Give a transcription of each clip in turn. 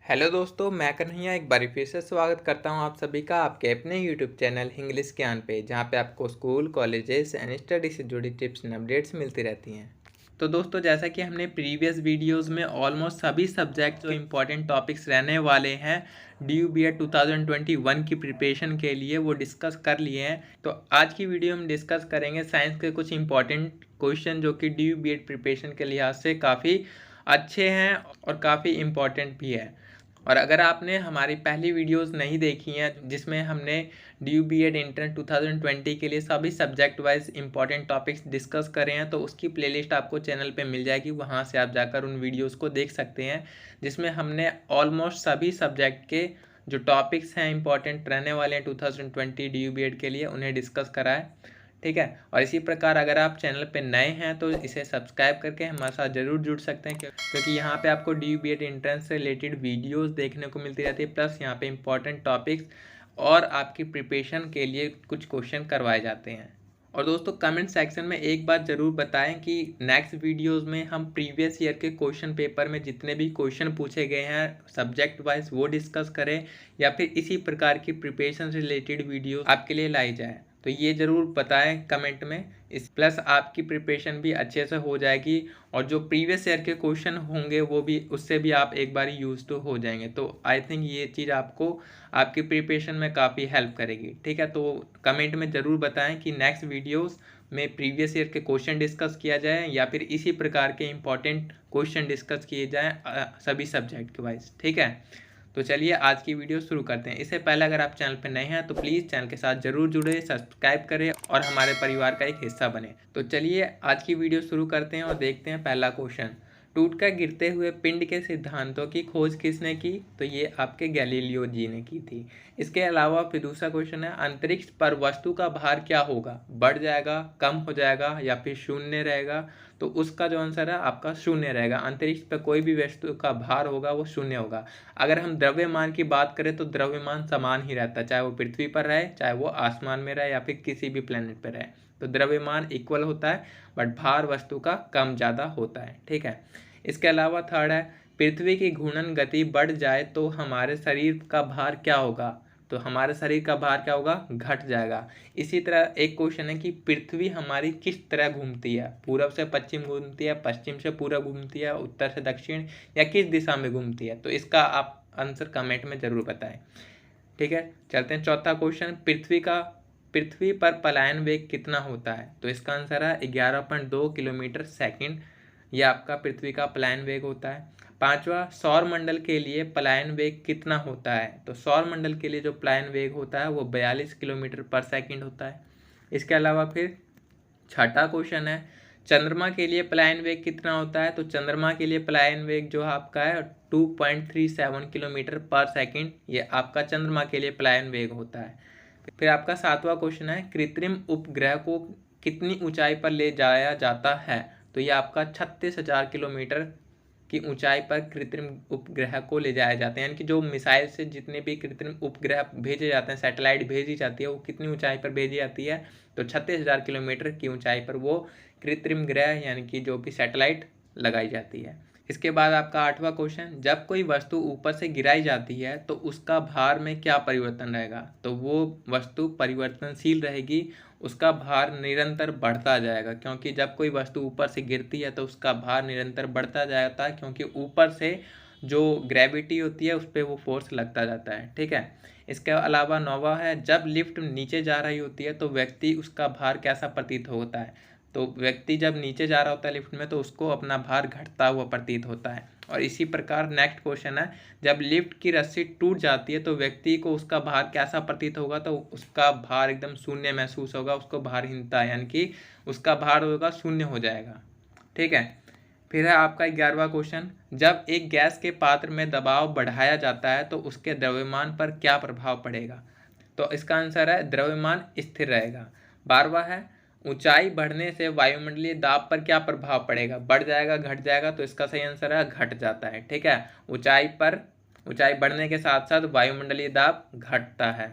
Hello दोस्तों, मैं कन्हैया एक बार फिर से स्वागत करता हूं आप सभी का आपके अपने यूट्यूब चैनल इंग्लिश ज्ञान पे, जहां पे आपको स्कूल, कॉलेजेस एंड स्टडी से जुड़ी टिप्स एंड अपडेट्स मिलती रहती हैं। तो दोस्तों, जैसा कि हमने प्रीवियस वीडियोस में ऑलमोस्ट सभी सब्जेक्ट जो इम्पोर्टेंट टॉपिक्स रहने वाले हैं DU BEd 2021 की प्रिपरेशन के लिए वो डिस्कस कर लिए हैं। तो आज की वीडियो में डिस्कस करेंगे साइंस के कुछ इंपॉर्टेंट क्वेश्चन जो कि DU BEd प्रिपरेशन के लिहाज से काफ़ी अच्छे हैं और काफ़ी इम्पॉर्टेंट भी है। और अगर आपने हमारी पहली वीडियोस नहीं देखी हैं जिसमें हमने DU BEd इंटर 2020 के लिए सभी subject wise important topics discuss करे हैं, तो उसकी प्लेलिस्ट आपको चैनल पे मिल जाएगी। वहां से आप जाकर उन वीडियोस को देख सकते हैं जिसमें हमने ऑलमोस्ट सभी सब्जेक्ट के जो टॉपिक्स हैं इंपॉर्टेंट रहने वाले हैं 2020 DU BEd के लिए उन्हें डिस्कस करा है। ठीक है, और इसी प्रकार अगर आप चैनल पे नए हैं तो इसे सब्सक्राइब करके हमारे साथ ज़रूर जुड़ सकते हैं, क्योंकि यहाँ पे आपको DU BEd एंट्रेंस से रिलेटेड वीडियोस देखने को मिलती रहती है, प्लस यहाँ पे इंपॉर्टेंट टॉपिक्स और आपकी प्रिपरेशन के लिए कुछ क्वेश्चन करवाए जाते हैं। और दोस्तों, कमेंट सेक्शन में एक बात ज़रूर बताएं कि नेक्स्ट वीडियोस में हम प्रीवियस ईयर के क्वेश्चन पेपर में जितने भी क्वेश्चन पूछे गए हैं सब्जेक्ट वाइज वो डिस्कस करें, या फिर इसी प्रकार की प्रिपरेशन से रिलेटेड वीडियो आपके लिए लाई जाए। तो ये ज़रूर बताएं कमेंट में, इस प्लस आपकी प्रिपरेशन भी अच्छे से हो जाएगी और जो प्रीवियस ईयर के क्वेश्चन होंगे वो भी उससे भी आप एक बार यूज तो हो जाएंगे। तो आई थिंक ये चीज़ आपको आपकी प्रिपरेशन में काफ़ी हेल्प करेगी। ठीक है, तो कमेंट में ज़रूर बताएं कि नेक्स्ट वीडियोस में प्रीवियस ईयर के क्वेश्चन डिस्कस किया जाए या फिर इसी प्रकार के इंपॉर्टेंट क्वेश्चन डिस्कस किए जाएँ सभी सब्जेक्ट के वाइज। ठीक है, तो चलिए आज की वीडियो शुरू करते हैं। इससे पहले अगर आप चैनल पर नए हैं तो प्लीज़ चैनल के साथ ज़रूर जुड़े, सब्सक्राइब करें और हमारे परिवार का एक हिस्सा बने। तो चलिए आज की वीडियो शुरू करते हैं और देखते हैं पहला क्वेश्चन। टूटकर गिरते हुए पिंड के सिद्धांतों की खोज किसने की? तो ये आपके गैलीलियो जी ने की थी। इसके अलावा फिर दूसरा क्वेश्चन है, अंतरिक्ष पर वस्तु का भार क्या होगा? बढ़ जाएगा, कम हो जाएगा या फिर शून्य रहेगा? तो उसका जो आंसर है आपका शून्य रहेगा। अंतरिक्ष पर कोई भी वस्तु का भार होगा वो शून्य होगा। अगर हम द्रव्यमान की बात करें तो द्रव्यमान समान ही रहता है, चाहे वो पृथ्वी पर रहे, चाहे वो आसमान में रहे या फिर किसी भी प्लेनेट पर रहे। तो द्रव्यमान इक्वल होता है, बट भार वस्तु का कम ज़्यादा होता है। ठीक है, इसके अलावा थर्ड है, पृथ्वी की घूर्णन गति बढ़ जाए तो हमारे शरीर का भार क्या होगा? तो हमारे शरीर का भार क्या होगा? घट जाएगा। इसी तरह एक क्वेश्चन है कि पृथ्वी हमारी किस तरह घूमती है? पूरब से पश्चिम घूमती है, पश्चिम से पूरब घूमती है, उत्तर से दक्षिण, या किस दिशा में घूमती है? तो इसका आप आंसर कमेंट में ज़रूर बताएं। ठीक है, चलते हैं चौथा क्वेश्चन। पृथ्वी पर पलायन वेग कितना होता है? तो इसका आंसर है 11.2 किलोमीटर सेकंड। यह आपका पृथ्वी का पलायन वेग होता है। पांचवा, सौर मंडल के लिए पलायन वेग कितना होता है? तो सौर मंडल के लिए जो पलायन वेग होता है वो 42 किलोमीटर पर सेकंड होता है। इसके अलावा फिर छठा क्वेश्चन है, चंद्रमा के लिए पलायन वेग कितना होता है? तो चंद्रमा के लिए पलायन वेग जो आपका है 2.37 किलोमीटर पर सेकंड, ये आपका चंद्रमा के लिए पलायन वेग होता है। फिर आपका सातवां क्वेश्चन है, कृत्रिम उपग्रह को कितनी ऊंचाई पर ले जाया जाता है? तो ये आपका 36,000 किलोमीटर की ऊंचाई पर कृत्रिम उपग्रह को ले जाया जाता है। यानी कि जो मिसाइल से जितने भी कृत्रिम उपग्रह भेजे जाते हैं, सैटेलाइट भेजी जाती है, वो कितनी ऊंचाई पर भेजी जाती है? तो 36,000 किलोमीटर की ऊंचाई पर वो कृत्रिम ग्रह यानी कि जो भी सैटेलाइट लगाई जाती है। इसके बाद आपका आठवां क्वेश्चन, जब कोई वस्तु ऊपर से गिराई जाती है तो उसका भार में क्या परिवर्तन रहेगा? तो वो वस्तु परिवर्तनशील रहेगी, उसका भार निरंतर बढ़ता जाएगा, क्योंकि जब कोई वस्तु ऊपर से गिरती है तो उसका भार निरंतर बढ़ता जाता है, क्योंकि ऊपर से जो ग्रेविटी होती है उस पर वो फोर्स लगता जाता है। ठीक है, इसके अलावा नौवां है, जब लिफ्ट नीचे जा रही होती है तो व्यक्ति उसका भार कैसा प्रतीत होता है? तो व्यक्ति जब नीचे जा रहा होता है लिफ्ट में तो उसको अपना भार घटता हुआ प्रतीत होता है। और इसी प्रकार नेक्स्ट क्वेश्चन है, जब लिफ्ट की रस्सी टूट जाती है तो व्यक्ति को उसका भार कैसा प्रतीत होगा? तो उसका भार एकदम शून्य महसूस होगा, उसको भारहीनता यानी कि उसका भार होगा शून्य हो जाएगा। ठीक है, फिर है आपका 11वां क्वेश्चन, जब एक गैस के पात्र में दबाव बढ़ाया जाता है तो उसके द्रव्यमान पर क्या प्रभाव पड़ेगा? तो इसका आंसर है द्रव्यमान स्थिर रहेगा। 12वां है, ऊंचाई बढ़ने से वायुमंडलीय दाब पर क्या प्रभाव पड़ेगा? बढ़ जाएगा, घट जाएगा? तो इसका सही आंसर है घट जाता है। ठीक है, ऊंचाई बढ़ने के साथ साथ वायुमंडलीय दाब घटता है।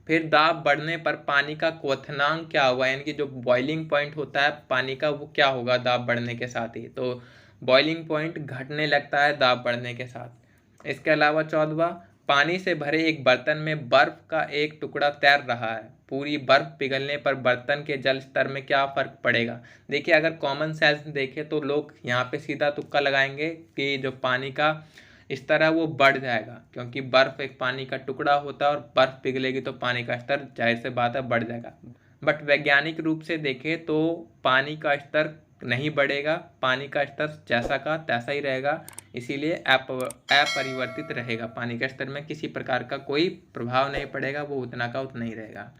फिर दाब बढ़ने पर पानी का क्वथनांक क्या होगा? यानी कि जो बॉइलिंग पॉइंट होता है पानी का वो क्या होगा दाब बढ़ने के साथ ही? तो बॉइलिंग पॉइंट घटने लगता है दाब बढ़ने के साथ। इसके अलावा 14वां, पानी से भरे एक बर्तन में बर्फ का एक टुकड़ा तैर रहा है, पूरी बर्फ पिघलने पर बर्तन के जल स्तर में क्या फर्क पड़ेगा। देखिए, अगर कॉमन सेंस देखें तो लोग यहाँ पे सीधा तुक्का लगाएंगे कि जो पानी का स्तर है वो बढ़ जाएगा, क्योंकि बर्फ एक पानी का टुकड़ा होता है और बर्फ पिघलेगी तो पानी का स्तर जाहिर से बात है बढ़ जाएगा। बट वैज्ञानिक रूप से देखें तो पानी का स्तर नहीं बढ़ेगा, पानी का स्तर जैसा का तैसा ही रहेगा, इसीलिए अपरिवर्तित रहेगा। पानी के स्तर में किसी प्रकार का कोई प्रभाव नहीं पड़ेगा, वो उतना का उतना ही रहेगा।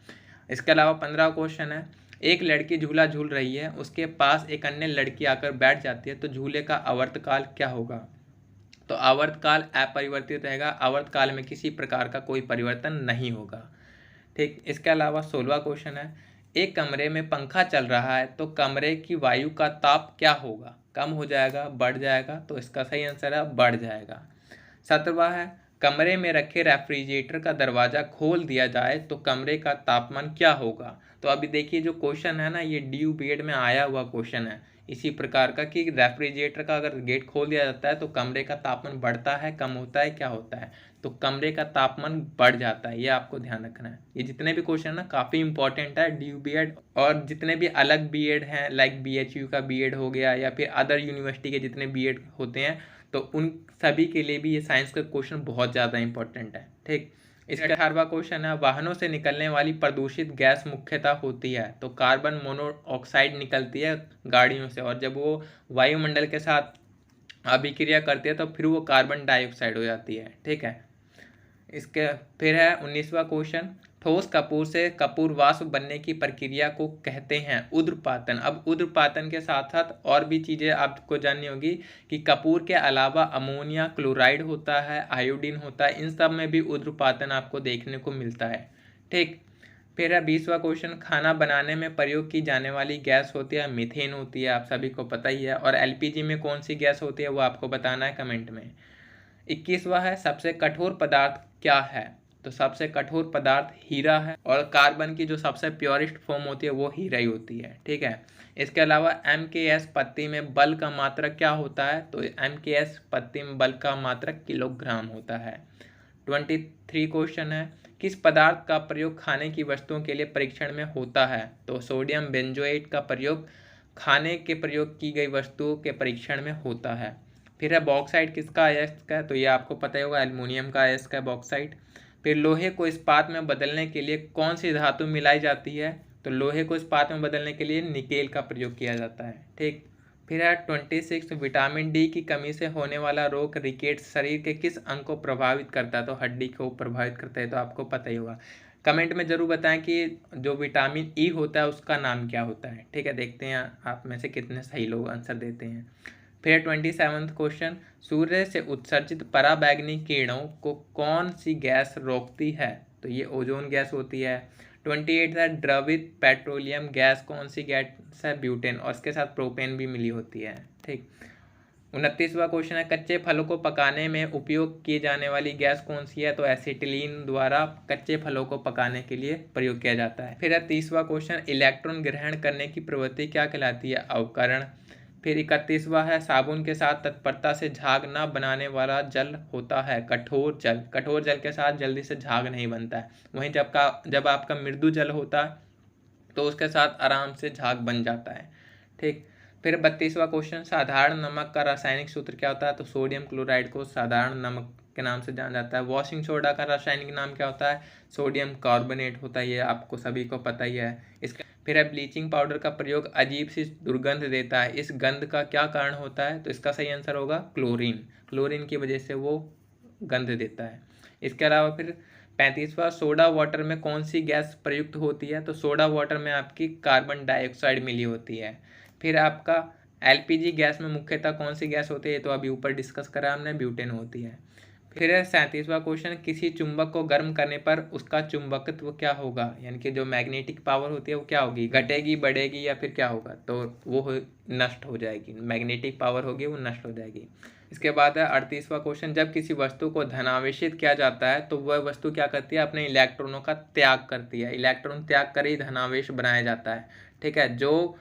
इसके अलावा 15वां क्वेश्चन है, एक लड़की झूला झूल रही है, उसके पास एक अन्य लड़की आकर बैठ जाती है, तो झूले का आवर्तकाल क्या होगा। तो आवर्तकाल अपरिवर्तित रहेगा, आवर्तकाल में किसी प्रकार का कोई परिवर्तन नहीं होगा। ठीक। इसके अलावा 16वां क्वेश्चन है, एक कमरे में पंखा चल रहा है तो कमरे की वायु का ताप क्या होगा, कम हो जाएगा, बढ़ जाएगा। तो इसका सही आंसर है बढ़ जाएगा। 17वां है, कमरे में रखे रेफ्रिजरेटर का दरवाज़ा खोल दिया जाए तो कमरे का तापमान क्या होगा। तो अभी देखिए, जो क्वेश्चन है ना, ये ड्यू बीएड में आया हुआ क्वेश्चन है इसी प्रकार का कि रेफ्रिजरेटर का अगर गेट खोल दिया जाता है तो कमरे का तापमान बढ़ता है, कम होता है, क्या होता है। तो कमरे का तापमान बढ़ जाता है, ये आपको ध्यान रखना है। ये जितने भी क्वेश्चन ना काफ़ी इंपॉर्टेंट है ड्यू बीएड, और जितने भी अलग बीएड हैं लाइक बीएचयू का बीएड हो गया या फिर अदर यूनिवर्सिटी के जितने बीएड होते हैं, तो उन सभी के लिए भी ये साइंस का क्वेश्चन बहुत ज़्यादा इंपॉर्टेंट है। ठीक। इसका 18वां क्वेश्चन है, वाहनों से निकलने वाली प्रदूषित गैस मुख्यतः होती है, तो कार्बन मोनोऑक्साइड निकलती है गाड़ियों से, और जब वो वायुमंडल के साथ अभिक्रिया करती है तो फिर वो कार्बन डाइऑक्साइड हो जाती है। ठीक है। इसके फिर है 19वां क्वेश्चन, ठोस कपूर से कपूर वाष्प बनने की प्रक्रिया को कहते हैं ऊध्र्वपातन। अब ऊध्र्वपातन के साथ साथ और भी चीज़ें आपको जाननी होगी कि कपूर के अलावा अमोनिया क्लोराइड होता है, आयोडीन होता है, इन सब में भी ऊध्र्वपातन आपको देखने को मिलता है। ठीक। फिर है 20वां क्वेश्चन, खाना बनाने में प्रयोग की जाने वाली गैस होती है मीथेन होती है, आप सभी को पता ही है। और एलपीजी में कौन सी गैस होती है वो आपको बताना है कमेंट में। 21वां है, सबसे कठोर पदार्थ क्या है, तो सबसे कठोर पदार्थ हीरा है, और कार्बन की जो सबसे प्योरिस्ट फॉर्म होती है वो हीरा ही होती है। ठीक है। इसके अलावा MKS पत्ती में बल का मात्रक क्या होता है, तो MKS पत्ती में बल का मात्रक किलोग्राम होता है। 23 क्वेश्चन है, किस पदार्थ का प्रयोग खाने की वस्तुओं के लिए परीक्षण में होता है, तो सोडियम बेंजोएट का प्रयोग खाने के प्रयोग की गई वस्तुओं के परीक्षण में होता है। फिर है बॉक्साइट किसका अयस्क है, तो ये आपको पता ही होगा, एल्युमिनियम का अयस्क है बॉक्साइट। फिर लोहे को इस्पात में बदलने के लिए कौन सी धातु मिलाई जाती है, तो लोहे को इस्पात में बदलने के लिए निकेल का प्रयोग किया जाता है। ठीक। फिर है 26, विटामिन डी की कमी से होने वाला रोग रिकेट्स शरीर के किस अंग को प्रभावित करता है, तो हड्डी को प्रभावित करता है, तो आपको पता ही होगा। कमेंट में ज़रूर बताएं कि जो विटामिन ई होता है उसका नाम क्या होता है। ठीक है, देखते हैं आप में से कितने सही लोग आंसर देते हैं। फिर 27वां क्वेश्चन, सूर्य से उत्सर्जित पराबैंगनी किरणों को कौन सी गैस रोकती है, तो ये ओजोन गैस होती है। 28 है, द्रवित पेट्रोलियम गैस कौन सी गैस है, ब्यूटेन, और इसके साथ प्रोपेन भी मिली होती है। ठीक। 29वां क्वेश्चन है, कच्चे फलों को पकाने में उपयोग की जाने वाली गैस कौन सी है, तो एसिटिलीन द्वारा कच्चे फलों को पकाने के लिए प्रयोग किया जाता है। फिर है 30वां क्वेश्चन, इलेक्ट्रॉन ग्रहण करने की प्रवृत्ति क्या कहलाती है, अवकरण। फिर 31वां है, साबुन के साथ तत्परता से झाग न बनाने वाला जल होता है कठोर जल। कठोर जल के साथ जल्दी से झाग नहीं बनता है, वहीं जब आपका मृदु जल होता है तो उसके साथ आराम से झाग बन जाता है। ठीक। फिर 32वां क्वेश्चन, साधारण नमक का रासायनिक सूत्र क्या होता है, तो सोडियम क्लोराइड को साधारण नमक के नाम से जाना जाता है। वॉशिंग सोडा का रासायनिक नाम क्या होता है, सोडियम कार्बोनेट होता है, ये आपको सभी को पता ही है। इसका फिर है ब्लीचिंग पाउडर का प्रयोग अजीब सी दुर्गंध देता है, इस गंध का क्या कारण होता है, तो इसका सही आंसर होगा क्लोरीन। क्लोरीन की वजह से वो गंध देता है। इसके अलावा फिर 35वां, सोडा वाटर में कौन सी गैस प्रयुक्त होती है, तो सोडा वाटर में आपकी कार्बन डाइऑक्साइड मिली होती है। फिर आपका एलपीजी गैस में मुख्यतः कौन सी गैस होती है, तो अभी ऊपर डिस्कस करा हमने, ब्यूटेन होती है। फिर है 37वां क्वेश्चन, किसी चुंबक को गर्म करने पर उसका चुंबकत्व क्या होगा, यानी कि जो मैग्नेटिक पावर होती है वो क्या होगी, घटेगी, बढ़ेगी, या फिर क्या होगा, तो वो नष्ट हो जाएगी। मैग्नेटिक पावर होगी वो नष्ट हो जाएगी। इसके बाद है 38वां क्वेश्चन, जब किसी वस्तु को धनावेशित किया जाता है तो वह वस्तु क्या करती है, अपने इलेक्ट्रॉनों का त्याग करती है। इलेक्ट्रॉन त्याग कर ही धनावेश बनाया जाता है। ठीक है। जो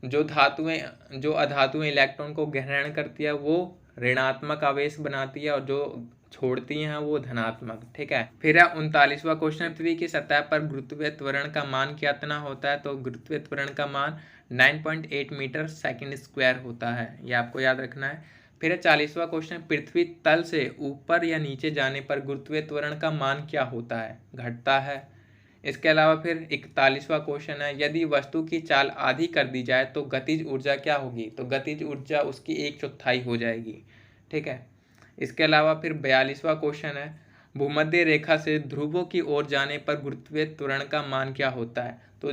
अधातुएं इलेक्ट्रॉन को ग्रहण करती है वो ऋणात्मक आवेश बनाती है, और जो छोड़ती हैं वो धनात्मक। ठीक है, फिर है 39वां क्वेश्चन, पृथ्वी की सतह पर गुरुत्वीय त्वरण का मान कितना होता है? तो गुरुत्वीय त्वरण का मान 9.8 मीटर सेकंड स्क्वायर होता है, ये आपको याद रखना है। फिर है 40वां क्वेश्चन, पृथ्वी तल से ऊपर या नीचे जाने पर गुरुत्वीय त्वरण का मान क्या होता है? घटता है। इसके अलावा फिर 41वां क्वेश्चन है, यदि वस्तु की चाल आधी कर दी जाए तो गतिज ऊर्जा क्या होगी? तो गतिज ऊर्जा उसकी 1/4 हो जाएगी। ठीक है, इसके अलावा फिर 42वां क्वेश्चन है, भूमध्य रेखा से ध्रुवों की ओर जाने पर गुरुत्वीय त्वरण का मान क्या होता है? तो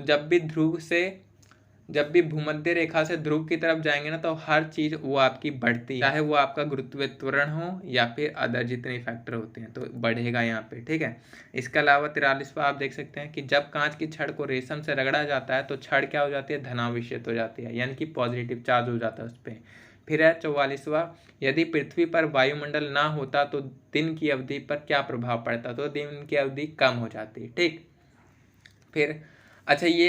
जब भी भूमध्य रेखा से ध्रुव की तरफ जाएंगे ना, तो हर चीज वो आपकी बढ़ती है, चाहे वो आपका गुरुत्वीय त्वरण हो या फिर अदर जितने फैक्टर होते हैं, तो बढ़ेगा यहाँ पे। ठीक है, इसके अलावा 43वां आप देख सकते हैं कि जब कांच की छड़ को रेशम से रगड़ा जाता है तो छड़ क्या हो जाती है? धनावेशित हो जाती है, यानी कि पॉजिटिव चार्ज हो जाता है उस पर। फिर है 44वां, यदि पृथ्वी पर वायुमंडल ना होता तो दिन की अवधि पर क्या प्रभाव पड़ता? तो दिन की अवधि कम हो जाती। ठीक, फिर अच्छा ये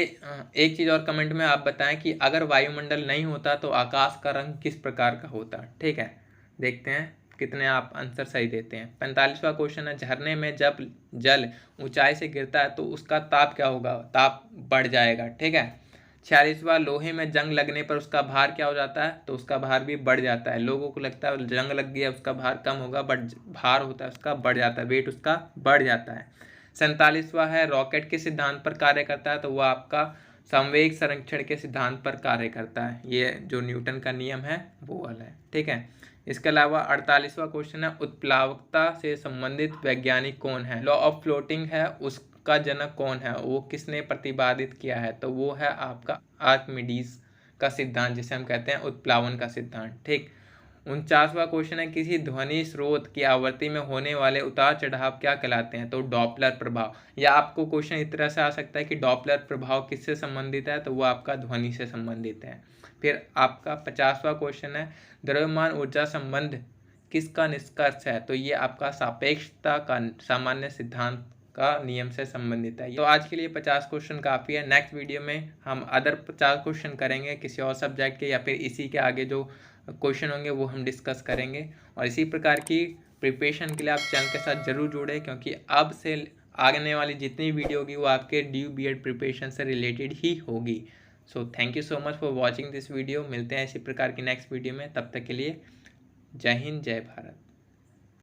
एक चीज़ और कमेंट में आप बताएं कि अगर वायुमंडल नहीं होता तो आकाश का रंग किस प्रकार का होता? ठीक है, देखते हैं कितने आप आंसर सही देते हैं। 45वां क्वेश्चन है, झरने में जब जल ऊंचाई से गिरता है तो उसका ताप क्या होगा? ताप बढ़ जाएगा। ठीक है, 46वां, लोहे में जंग लगने पर उसका भार क्या हो जाता है? तो उसका भार भी बढ़ जाता है। लोगों को लगता है जंग लग गया उसका भार कम होगा, बट भार होता है उसका बढ़ जाता है, वेट उसका बढ़ जाता है। 47वां है, रॉकेट के सिद्धांत पर कार्य करता है, तो वह आपका संवेग संरक्षण के सिद्धांत पर कार्य करता है, ये जो न्यूटन का नियम है वो वाला है। ठीक है, इसके अलावा 48वां क्वेश्चन है, उत्प्लावकता से संबंधित वैज्ञानिक कौन है? लॉ ऑफ फ्लोटिंग है, उसका जनक कौन है? वो किसने प्रतिपादित किया है? तो वो है आपका आर्किमिडीज का सिद्धांत, जिसे हम कहते हैं उत्प्लावन का सिद्धांत। ठीक, 49वां क्वेश्चन है, किसी ध्वनि स्रोत की आवृत्ति में होने वाले उतार चढ़ाव क्या कहलाते हैं? तो डॉपलर प्रभाव। या आपको क्वेश्चन इस तरह से आ सकता है कि डॉपलर प्रभाव किससे संबंधित है? तो वो आपका ध्वनि से संबंधित है। फिर आपका 50वां क्वेश्चन है, द्रव्यमान ऊर्जा संबंध किसका निष्कर्ष है? तो ये आपका सापेक्षता का सामान्य सिद्धांत का नियम से संबंधित है। तो आज के लिए 50 क्वेश्चन काफ़ी है। नेक्स्ट वीडियो में हम अदर 50 क्वेश्चन करेंगे किसी और सब्जेक्ट के, या फिर इसी के आगे जो क्वेश्चन होंगे वो हम डिस्कस करेंगे। और इसी प्रकार की प्रिपरेशन के लिए आप चैनल के साथ ज़रूर जुड़े, क्योंकि अब से आने वाली जितनी वीडियो होगी वो आपके ड्यू बीएड प्रिपरेशन से रिलेटेड ही होगी। So thank you so much for watching this video. मिलते हैं इसी प्रकार की नेक्स्ट वीडियो में, तब तक के लिए जय हिंद, जय भारत।